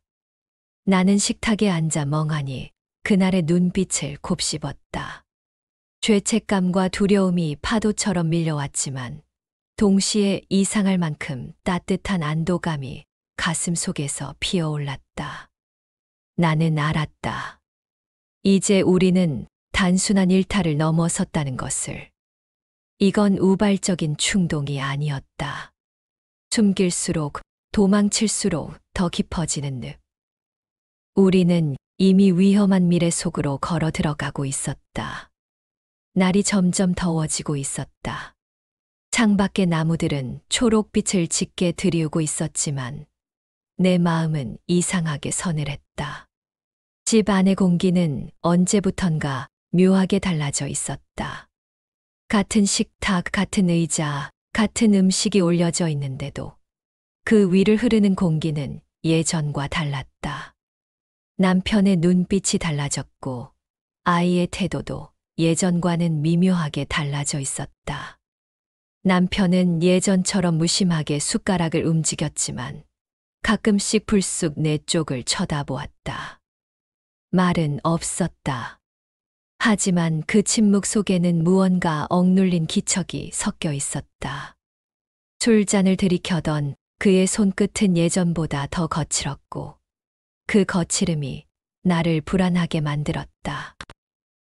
나는 식탁에 앉아 멍하니 그날의 눈빛을 곱씹었다. 죄책감과 두려움이 파도처럼 밀려왔지만 동시에 이상할 만큼 따뜻한 안도감이 가슴 속에서 피어올랐다. 나는 알았다. 이제 우리는 단순한 일탈을 넘어섰다는 것을. 이건 우발적인 충동이 아니었다. 숨길수록, 도망칠수록 더 깊어지는 늪. 우리는 이미 위험한 미래 속으로 걸어 들어가고 있었다. 날이 점점 더워지고 있었다. 창밖의 나무들은 초록빛을 짙게 들이우고 있었지만 내 마음은 이상하게 서늘했다. 집 안의 공기는 언제부턴가 묘하게 달라져 있었다. 같은 식탁, 같은 의자, 같은 음식이 올려져 있는데도 그 위를 흐르는 공기는 예전과 달랐다. 남편의 눈빛이 달라졌고 아이의 태도도 예전과는 미묘하게 달라져 있었다. 남편은 예전처럼 무심하게 숟가락을 움직였지만 가끔씩 불쑥 내 쪽을 쳐다보았다. 말은 없었다. 하지만 그 침묵 속에는 무언가 억눌린 기척이 섞여 있었다. 술잔을 들이켜던 그의 손끝은 예전보다 더 거칠었고 그 거칠음이 나를 불안하게 만들었다.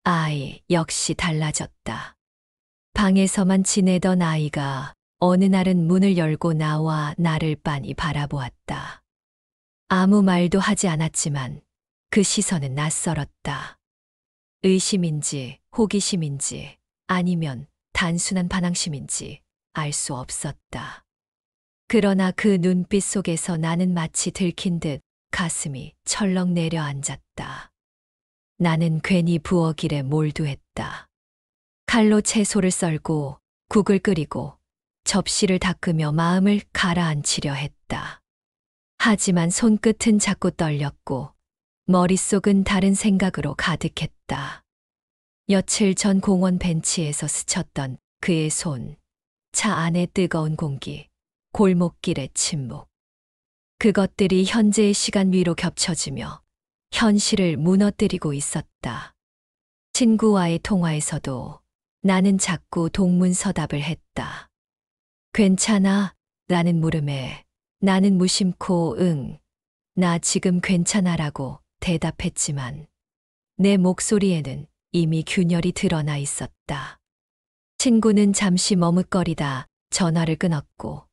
아이 역시 달라졌다. 방에서만 지내던 아이가 어느 날은 문을 열고 나와 나를 빤히 바라보았다. 아무 말도 하지 않았지만 그 시선은 낯설었다. 의심인지 호기심인지 아니면 단순한 반항심인지 알 수 없었다. 그러나 그 눈빛 속에서 나는 마치 들킨 듯 가슴이 철렁 내려앉았다. 나는 괜히 부엌일에 몰두했다. 칼로 채소를 썰고 국을 끓이고 접시를 닦으며 마음을 가라앉히려 했다. 하지만 손끝은 자꾸 떨렸고 머릿속은 다른 생각으로 가득했다. 며칠 전 공원 벤치에서 스쳤던 그의 손, 차 안의 뜨거운 공기, 골목길의 침묵. 그것들이 현재의 시간 위로 겹쳐지며 현실을 무너뜨리고 있었다. 친구와의 통화에서도 나는 자꾸 동문서답을 했다. 괜찮아? 라는 물음에 나는 무심코 응, 나 지금 괜찮아라고 대답했지만 내 목소리에는 이미 균열이 드러나 있었다. 친구는 잠시 머뭇거리다 전화를 끊었고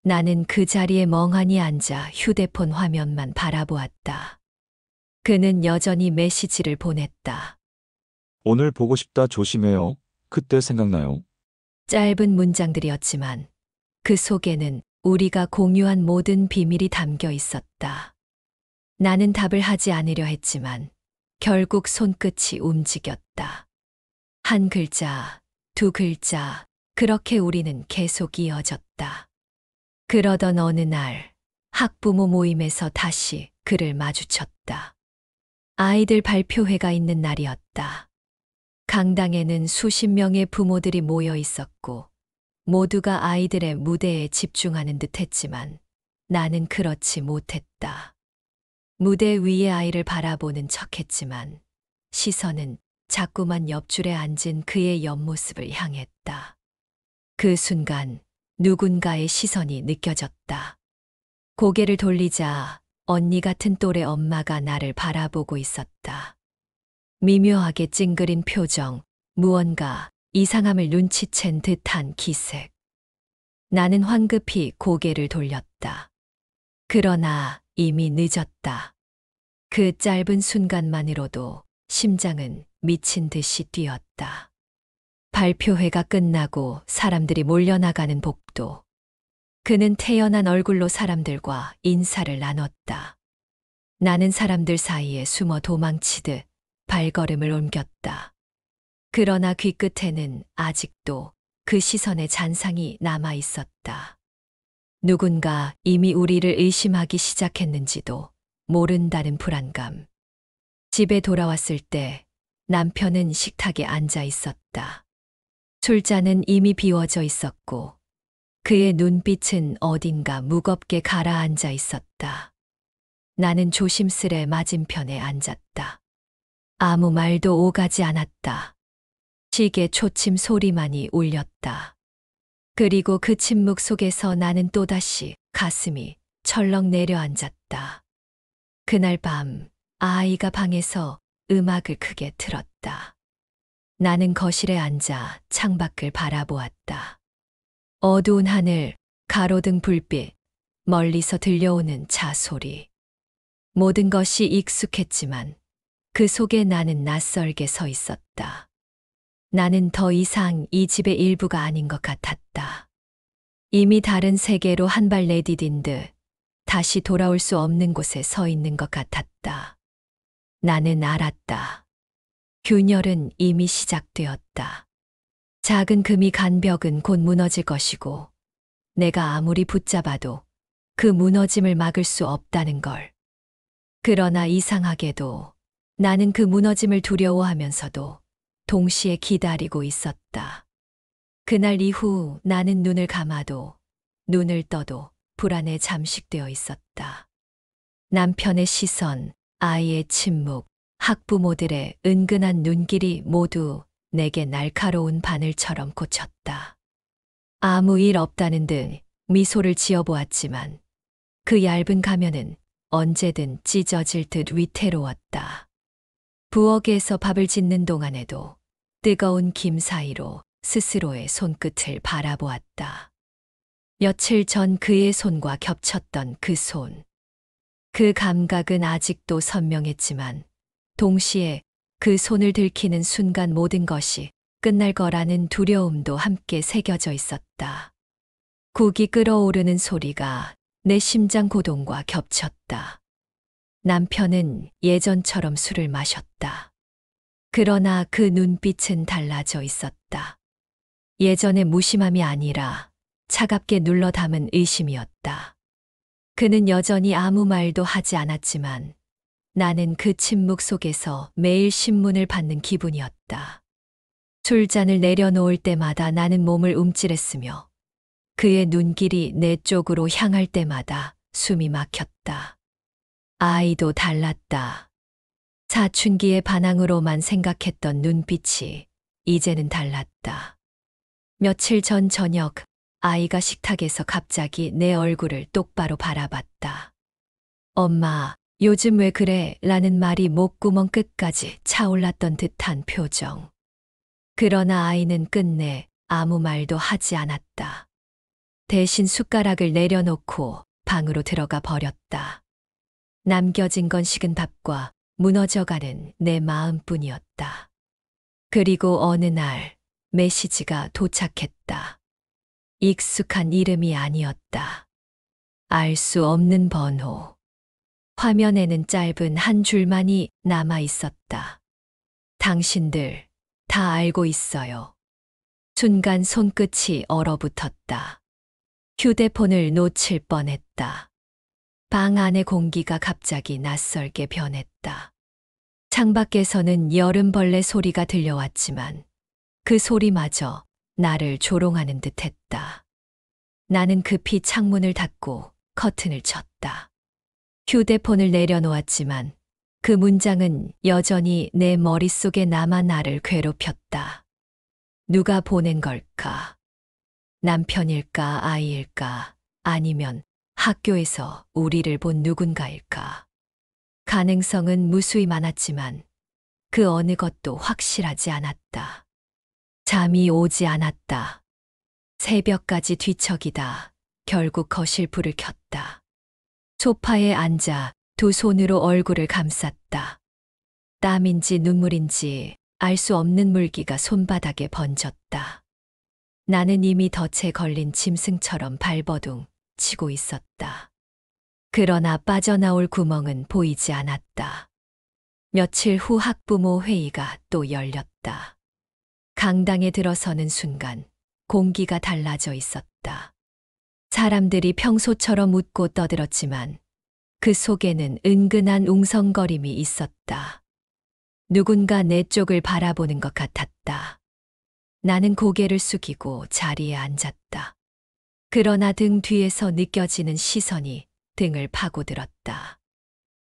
나는 그 자리에 멍하니 앉아 휴대폰 화면만 바라보았다. 그는 여전히 메시지를 보냈다. 오늘 보고 싶다 조심해요. 그때 생각나요. 짧은 문장들이었지만 그 속에는 우리가 공유한 모든 비밀이 담겨 있었다. 나는 답을 하지 않으려 했지만 결국 손끝이 움직였다. 한 글자, 두 글자, 그렇게 우리는 계속 이어졌다. 그러던 어느 날 학부모 모임에서 다시 그를 마주쳤다. 아이들 발표회가 있는 날이었다. 강당에는 수십 명의 부모들이 모여 있었고 모두가 아이들의 무대에 집중하는 듯 했지만 나는 그렇지 못했다. 무대 위의 아이를 바라보는 척했지만 시선은 자꾸만 옆줄에 앉은 그의 옆모습을 향했다. 그 순간 누군가의 시선이 느껴졌다. 고개를 돌리자 언니 같은 또래 엄마가 나를 바라보고 있었다. 미묘하게 찡그린 표정, 무언가 이상함을 눈치챈 듯한 기색. 나는 황급히 고개를 돌렸다. 그러나 이미 늦었다. 그 짧은 순간만으로도 심장은 미친 듯이 뛰었다. 발표회가 끝나고 사람들이 몰려나가는 복도. 그는 태연한 얼굴로 사람들과 인사를 나눴다. 나는 사람들 사이에 숨어 도망치듯 발걸음을 옮겼다. 그러나 귀끝에는 아직도 그 시선의 잔상이 남아 있었다. 누군가 이미 우리를 의심하기 시작했는지도 모른다는 불안감. 집에 돌아왔을 때 남편은 식탁에 앉아 있었다. 술잔은 이미 비워져 있었고 그의 눈빛은 어딘가 무겁게 가라앉아 있었다. 나는 조심스레 맞은편에 앉았다. 아무 말도 오가지 않았다. 시계 초침 소리만이 울렸다. 그리고 그 침묵 속에서 나는 또다시 가슴이 철렁 내려앉았다. 그날 밤 아이가 방에서 음악을 크게 틀었다. 나는 거실에 앉아 창밖을 바라보았다. 어두운 하늘, 가로등 불빛, 멀리서 들려오는 차 소리. 모든 것이 익숙했지만 그 속에 나는 낯설게 서 있었다. 나는 더 이상 이 집의 일부가 아닌 것 같았다. 이미 다른 세계로 한 발 내디딘 듯 다시 돌아올 수 없는 곳에 서 있는 것 같았다. 나는 알았다. 균열은 이미 시작되었다. 작은 금이 간 벽은 곧 무너질 것이고 내가 아무리 붙잡아도 그 무너짐을 막을 수 없다는 걸. 그러나 이상하게도 나는 그 무너짐을 두려워하면서도 동시에 기다리고 있었다. 그날 이후 나는 눈을 감아도 눈을 떠도 불안에 잠식되어 있었다. 남편의 시선, 아이의 침묵, 학부모들의 은근한 눈길이 모두 내게 날카로운 바늘처럼 꽂혔다. 아무 일 없다는 듯 미소를 지어보았지만 그 얇은 가면은 언제든 찢어질 듯 위태로웠다. 부엌에서 밥을 짓는 동안에도 뜨거운 김 사이로 스스로의 손끝을 바라보았다. 며칠 전 그의 손과 겹쳤던 그 손. 그 감각은 아직도 선명했지만 동시에 그 손을 들키는 순간 모든 것이 끝날 거라는 두려움도 함께 새겨져 있었다. 국이 끓어오르는 소리가 내 심장 고동과 겹쳤다. 남편은 예전처럼 술을 마셨다. 그러나 그 눈빛은 달라져 있었다. 예전의 무심함이 아니라 차갑게 눌러 담은 의심이었다. 그는 여전히 아무 말도 하지 않았지만 나는 그 침묵 속에서 매일 신문을 받는 기분이었다. 술잔을 내려놓을 때마다 나는 몸을 움찔했으며 그의 눈길이 내 쪽으로 향할 때마다 숨이 막혔다. 아이도 달랐다. 사춘기의 반항으로만 생각했던 눈빛이 이제는 달랐다. 며칠 전 저녁 아이가 식탁에서 갑자기 내 얼굴을 똑바로 바라봤다. 엄마, 요즘 왜 그래? 라는 말이 목구멍 끝까지 차올랐던 듯한 표정. 그러나 아이는 끝내 아무 말도 하지 않았다. 대신 숟가락을 내려놓고 방으로 들어가 버렸다. 남겨진 건 식은 밥과 무너져가는 내 마음뿐이었다. 그리고 어느 날 메시지가 도착했다. 익숙한 이름이 아니었다. 알 수 없는 번호. 화면에는 짧은 한 줄만이 남아 있었다. 당신들 다 알고 있어요. 순간 손끝이 얼어붙었다. 휴대폰을 놓칠 뻔했다. 방 안의 공기가 갑자기 낯설게 변했다. 창밖에서는 여름벌레 소리가 들려왔지만 그 소리마저 나를 조롱하는 듯했다. 나는 급히 창문을 닫고 커튼을 쳤다. 휴대폰을 내려놓았지만 그 문장은 여전히 내 머릿속에 남아 나를 괴롭혔다. 누가 보낸 걸까? 남편일까, 아이일까, 아니면 학교에서 우리를 본 누군가일까? 가능성은 무수히 많았지만 그 어느 것도 확실하지 않았다. 잠이 오지 않았다. 새벽까지 뒤척이다 결국 거실 불을 켰다. 소파에 앉아 두 손으로 얼굴을 감쌌다. 땀인지 눈물인지 알 수 없는 물기가 손바닥에 번졌다. 나는 이미 덫에 걸린 짐승처럼 발버둥 치고 있었다. 그러나 빠져나올 구멍은 보이지 않았다. 며칠 후 학부모 회의가 또 열렸다. 강당에 들어서는 순간 공기가 달라져 있었다. 사람들이 평소처럼 웃고 떠들었지만 그 속에는 은근한 웅성거림이 있었다. 누군가 내 쪽을 바라보는 것 같았다. 나는 고개를 숙이고 자리에 앉았다. 그러나 등 뒤에서 느껴지는 시선이 등을 파고들었다.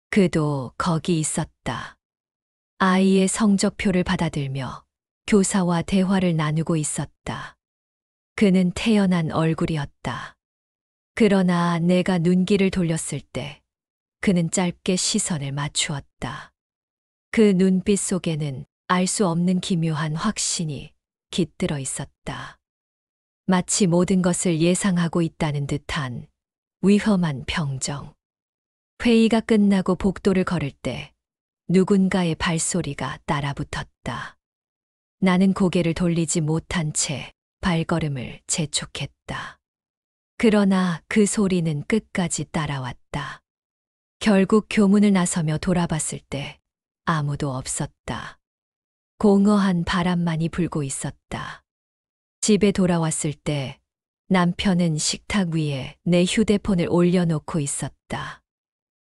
그도 거기 있었다. 아이의 성적표를 받아들며 교사와 대화를 나누고 있었다. 그는 태연한 얼굴이었다. 그러나 내가 눈길을 돌렸을 때 그는 짧게 시선을 맞추었다. 그 눈빛 속에는 알 수 없는 기묘한 확신이 깃들어 있었다. 마치 모든 것을 예상하고 있다는 듯한 위험한 평정. 회의가 끝나고 복도를 걸을 때 누군가의 발소리가 따라붙었다. 나는 고개를 돌리지 못한 채 발걸음을 재촉했다. 그러나 그 소리는 끝까지 따라왔다. 결국 교문을 나서며 돌아봤을 때 아무도 없었다. 공허한 바람만이 불고 있었다. 집에 돌아왔을 때 남편은 식탁 위에 내 휴대폰을 올려놓고 있었다.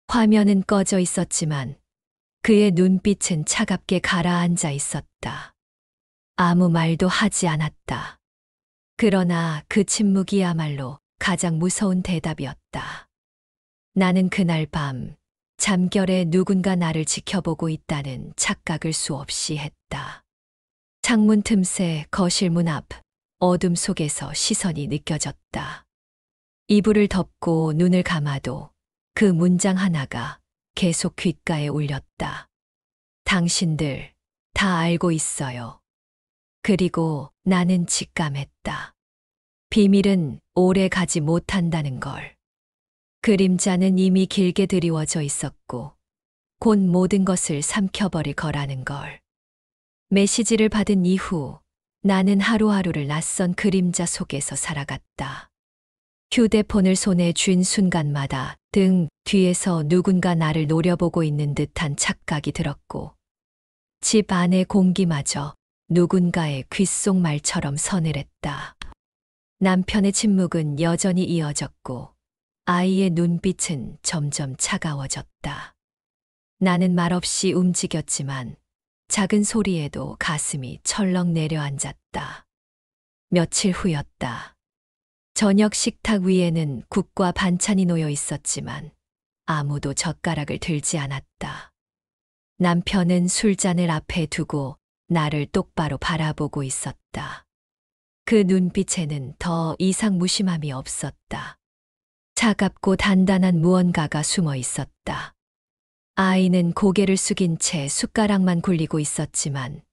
화면은 꺼져 있었지만 그의 눈빛은 차갑게 가라앉아 있었다. 아무 말도 하지 않았다. 그러나 그 침묵이야말로 가장 무서운 대답이었다. 나는 그날 밤 잠결에 누군가 나를 지켜보고 있다는 착각을 수없이 했다. 창문 틈새 거실 문 앞 어둠 속에서 시선이 느껴졌다. 이불을 덮고 눈을 감아도 그 문장 하나가 계속 귓가에 울렸다. 당신들 다 알고 있어요. 그리고 나는 직감했다. 비밀은 오래 가지 못한다는 걸. 그림자는 이미 길게 드리워져 있었고 곧 모든 것을 삼켜버릴 거라는 걸. 메시지를 받은 이후 나는 하루하루를 낯선 그림자 속에서 살아갔다. 휴대폰을 손에 쥔 순간마다 등 뒤에서 누군가 나를 노려보고 있는 듯한 착각이 들었고 집 안의 공기마저 누군가의 귓속말처럼 서늘했다. 남편의 침묵은 여전히 이어졌고 아이의 눈빛은 점점 차가워졌다. 나는 말없이 움직였지만 작은 소리에도 가슴이 철렁 내려앉았다. 며칠 후였다. 저녁 식탁 위에는 국과 반찬이 놓여 있었지만 아무도 젓가락을 들지 않았다. 남편은 술잔을 앞에 두고 나를 똑바로 바라보고 있었다. 그 눈빛에는 더 이상 무심함이 없었다. 차갑고 단단한 무언가가 숨어 있었다. 아이는 고개를 숙인 채 숟가락만 굴리고 있었지만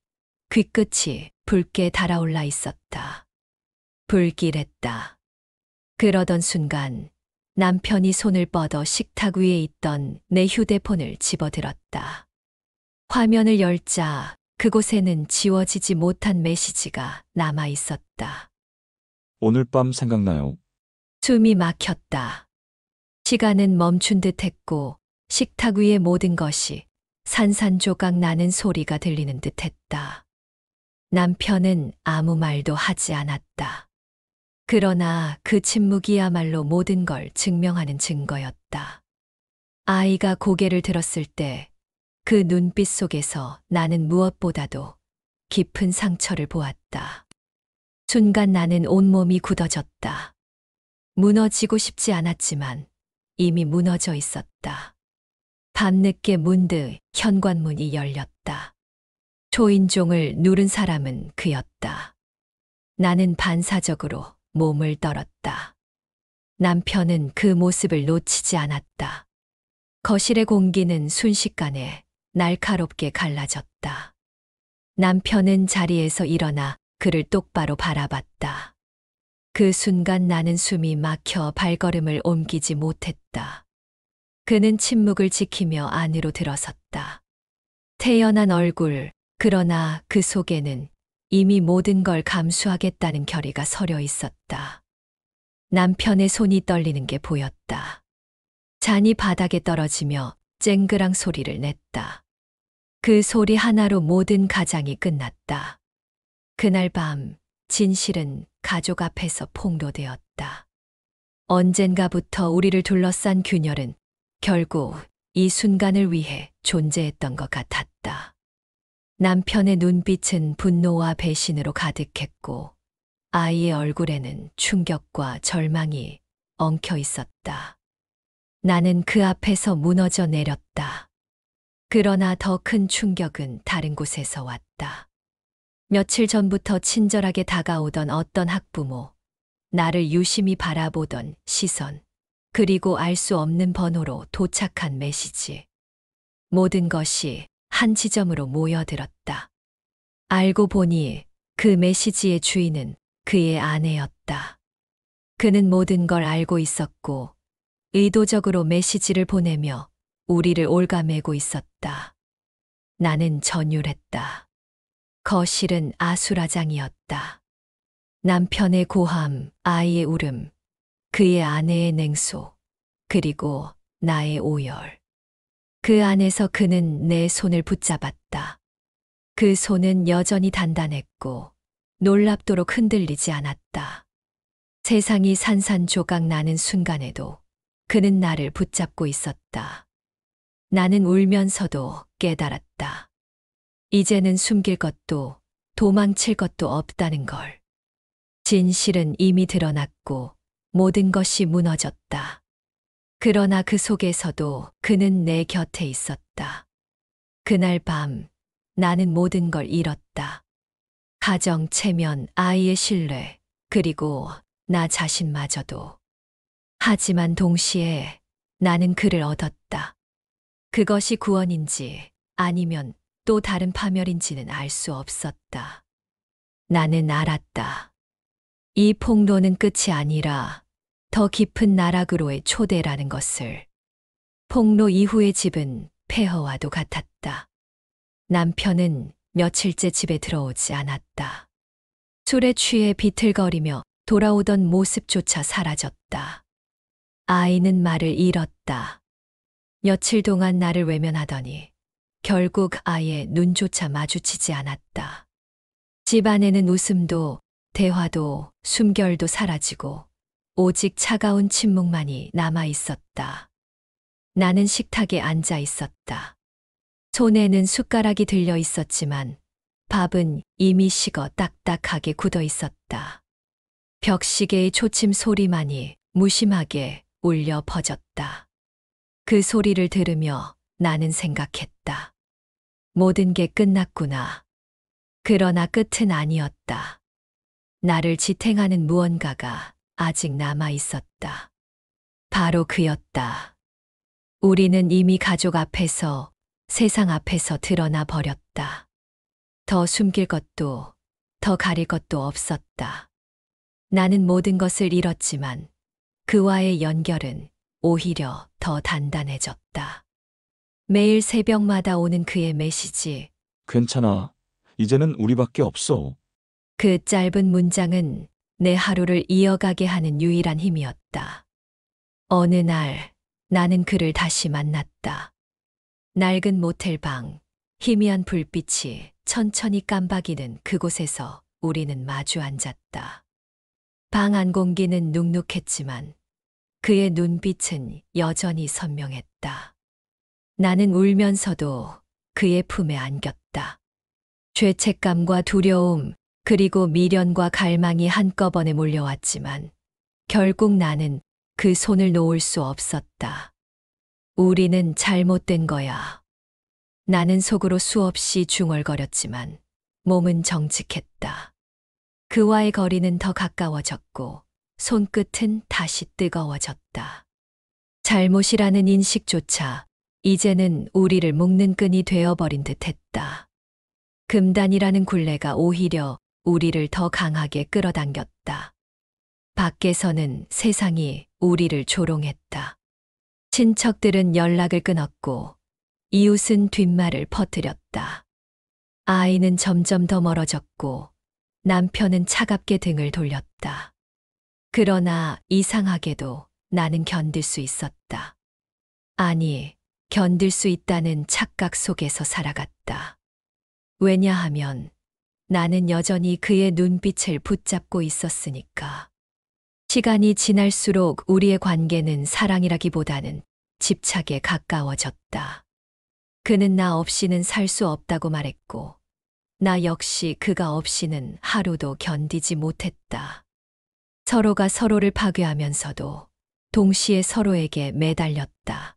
귓끝이 붉게 달아올라 있었다. 불길했다. 그러던 순간 남편이 손을 뻗어 식탁 위에 있던 내 휴대폰을 집어들었다. 화면을 열자 그곳에는 지워지지 못한 메시지가 남아 있었다. 오늘 밤 생각나요? 숨이 막혔다. 시간은 멈춘 듯 했고 식탁 위의 모든 것이 산산조각 나는 소리가 들리는 듯 했다. 남편은 아무 말도 하지 않았다. 그러나 그 침묵이야말로 모든 걸 증명하는 증거였다. 아이가 고개를 들었을 때 그 눈빛 속에서 나는 무엇보다도 깊은 상처를 보았다. 순간 나는 온몸이 굳어졌다. 무너지고 싶지 않았지만 이미 무너져 있었다. 밤늦게 문득 현관문이 열렸다. 초인종을 누른 사람은 그였다. 나는 반사적으로 몸을 떨었다. 남편은 그 모습을 놓치지 않았다. 거실의 공기는 순식간에 날카롭게 갈라졌다. 남편은 자리에서 일어나 그를 똑바로 바라봤다. 그 순간 나는 숨이 막혀 발걸음을 옮기지 못했다. 그는 침묵을 지키며 안으로 들어섰다. 태연한 얼굴, 그러나 그 속에는 이미 모든 걸 감수하겠다는 결의가 서려 있었다. 남편의 손이 떨리는 게 보였다. 잔이 바닥에 떨어지며 쨍그랑 소리를 냈다. 그 소리 하나로 모든 가장이 끝났다. 그날 밤 진실은 가족 앞에서 폭로되었다. 언젠가부터 우리를 둘러싼 균열은 결국 이 순간을 위해 존재했던 것 같았다. 남편의 눈빛은 분노와 배신으로 가득했고 아이의 얼굴에는 충격과 절망이 엉켜 있었다. 나는 그 앞에서 무너져 내렸다. 그러나 더 큰 충격은 다른 곳에서 왔다. 며칠 전부터 친절하게 다가오던 어떤 학부모, 나를 유심히 바라보던 시선, 그리고 알 수 없는 번호로 도착한 메시지. 모든 것이 한 지점으로 모여들었다. 알고 보니 그 메시지의 주인은 그의 아내였다. 그는 모든 걸 알고 있었고 의도적으로 메시지를 보내며 우리를 올가매고 있었다. 나는 전율했다. 거실은 아수라장이었다. 남편의 고함, 아이의 울음, 그의 아내의 냉소, 그리고 나의 오열. 그 안에서 그는 내 손을 붙잡았다. 그 손은 여전히 단단했고 놀랍도록 흔들리지 않았다. 세상이 산산조각 나는 순간에도 그는 나를 붙잡고 있었다. 나는 울면서도 깨달았다. 이제는 숨길 것도 도망칠 것도 없다는 걸. 진실은 이미 드러났고 모든 것이 무너졌다. 그러나 그 속에서도 그는 내 곁에 있었다. 그날 밤 나는 모든 걸 잃었다. 가정, 체면, 아이의 신뢰, 그리고 나 자신마저도. 하지만 동시에 나는 그를 얻었다. 그것이 구원인지 아니면 또 다른 파멸인지는 알 수 없었다. 나는 알았다. 이 폭로는 끝이 아니라 더 깊은 나락으로의 초대라는 것을. 폭로 이후의 집은 폐허와도 같았다. 남편은 며칠째 집에 들어오지 않았다. 술에 취해 비틀거리며 돌아오던 모습조차 사라졌다. 아이는 말을 잃었다. 며칠 동안 나를 외면하더니 결국 아예 눈조차 마주치지 않았다. 집안에는 웃음도 대화도 숨결도 사라지고 오직 차가운 침묵만이 남아 있었다. 나는 식탁에 앉아 있었다. 손에는 숟가락이 들려 있었지만 밥은 이미 식어 딱딱하게 굳어 있었다. 벽시계의 초침 소리만이 무심하게 울려 퍼졌다. 그 소리를 들으며 나는 생각했다. 모든 게 끝났구나. 그러나 끝은 아니었다. 나를 지탱하는 무언가가 아직 남아 있었다. 바로 그였다. 우리는 이미 가족 앞에서, 세상 앞에서 드러나 버렸다. 더 숨길 것도, 더 가릴 것도 없었다. 나는 모든 것을 잃었지만 그와의 연결은 오히려 더 단단해졌다. 매일 새벽마다 오는 그의 메시지, 괜찮아. 이제는 우리밖에 없어. 그 짧은 문장은 내 하루를 이어가게 하는 유일한 힘이었다. 어느 날 나는 그를 다시 만났다. 낡은 모텔방, 희미한 불빛이 천천히 깜박이는 그곳에서 우리는 마주 앉았다. 방 안 공기는 눅눅했지만 그의 눈빛은 여전히 선명했다. 나는 울면서도 그의 품에 안겼다. 죄책감과 두려움, 그리고 미련과 갈망이 한꺼번에 몰려왔지만 결국 나는 그 손을 놓을 수 없었다. 우리는 잘못된 거야. 나는 속으로 수없이 중얼거렸지만 몸은 정직했다. 그와의 거리는 더 가까워졌고 손끝은 다시 뜨거워졌다. 잘못이라는 인식조차 이제는 우리를 묶는 끈이 되어버린 듯했다. 금단이라는 굴레가 오히려 우리를 더 강하게 끌어당겼다. 밖에서는 세상이 우리를 조롱했다. 친척들은 연락을 끊었고 이웃은 뒷말을 퍼뜨렸다. 아이는 점점 더 멀어졌고 남편은 차갑게 등을 돌렸다. 그러나 이상하게도 나는 견딜 수 있었다. 아니, 견딜 수 있다는 착각 속에서 살아갔다. 왜냐하면 나는 여전히 그의 눈빛을 붙잡고 있었으니까. 시간이 지날수록 우리의 관계는 사랑이라기보다는 집착에 가까워졌다. 그는 나 없이는 살 수 없다고 말했고, 나 역시 그가 없이는 하루도 견디지 못했다. 서로가 서로를 파괴하면서도 동시에 서로에게 매달렸다.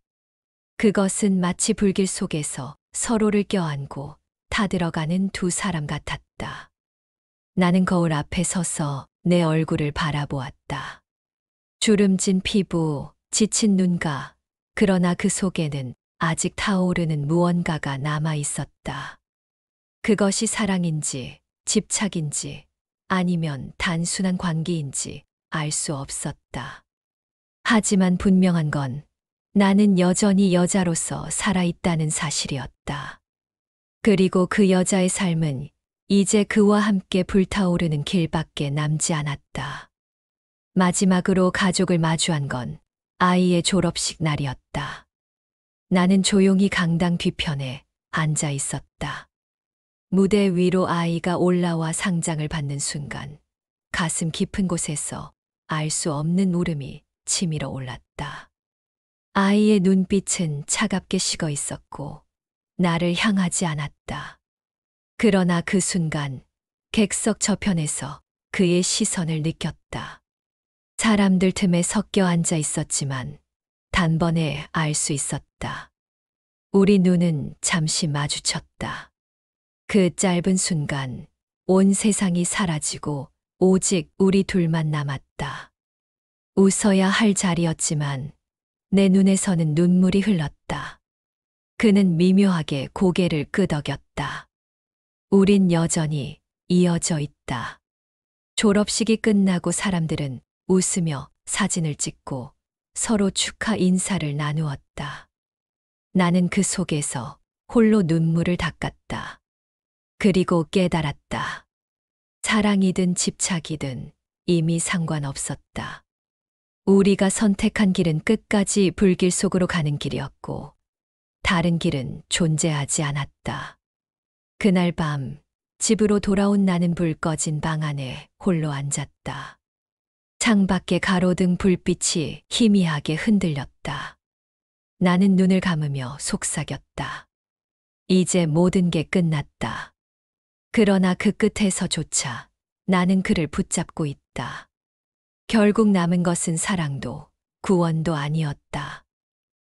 그것은 마치 불길 속에서 서로를 껴안고 타들어가는 두 사람 같았다. 나는 거울 앞에 서서 내 얼굴을 바라보았다. 주름진 피부, 지친 눈가, 그러나 그 속에는 아직 타오르는 무언가가 남아 있었다. 그것이 사랑인지, 집착인지, 아니면 단순한 관계인지 알 수 없었다. 하지만 분명한 건 나는 여전히 여자로서 살아있다는 사실이었다. 그리고 그 여자의 삶은 이제 그와 함께 불타오르는 길밖에 남지 않았다. 마지막으로 가족을 마주한 건 아이의 졸업식 날이었다. 나는 조용히 강당 뒤편에 앉아 있었다. 무대 위로 아이가 올라와 상장을 받는 순간 가슴 깊은 곳에서 알 수 없는 울음이 치밀어 올랐다. 아이의 눈빛은 차갑게 식어 있었고 나를 향하지 않았다. 그러나 그 순간 객석 저편에서 그의 시선을 느꼈다. 사람들 틈에 섞여 앉아 있었지만 단번에 알 수 있었다. 우리 눈은 잠시 마주쳤다. 그 짧은 순간 온 세상이 사라지고 오직 우리 둘만 남았다. 웃어야 할 자리였지만 내 눈에서는 눈물이 흘렀다. 그는 미묘하게 고개를 끄덕였다. 우린 여전히 이어져 있다. 졸업식이 끝나고 사람들은 웃으며 사진을 찍고 서로 축하 인사를 나누었다. 나는 그 속에서 홀로 눈물을 닦았다. 그리고 깨달았다. 사랑이든 집착이든 이미 상관없었다. 우리가 선택한 길은 끝까지 불길 속으로 가는 길이었고 다른 길은 존재하지 않았다. 그날 밤 집으로 돌아온 나는 불 꺼진 방 안에 홀로 앉았다. 창밖에 가로등 불빛이 희미하게 흔들렸다. 나는 눈을 감으며 속삭였다. 이제 모든 게 끝났다. 그러나 그 끝에서조차 나는 그를 붙잡고 있다. 결국 남은 것은 사랑도 구원도 아니었다.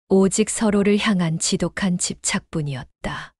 오직 서로를 향한 지독한 집착뿐이었다.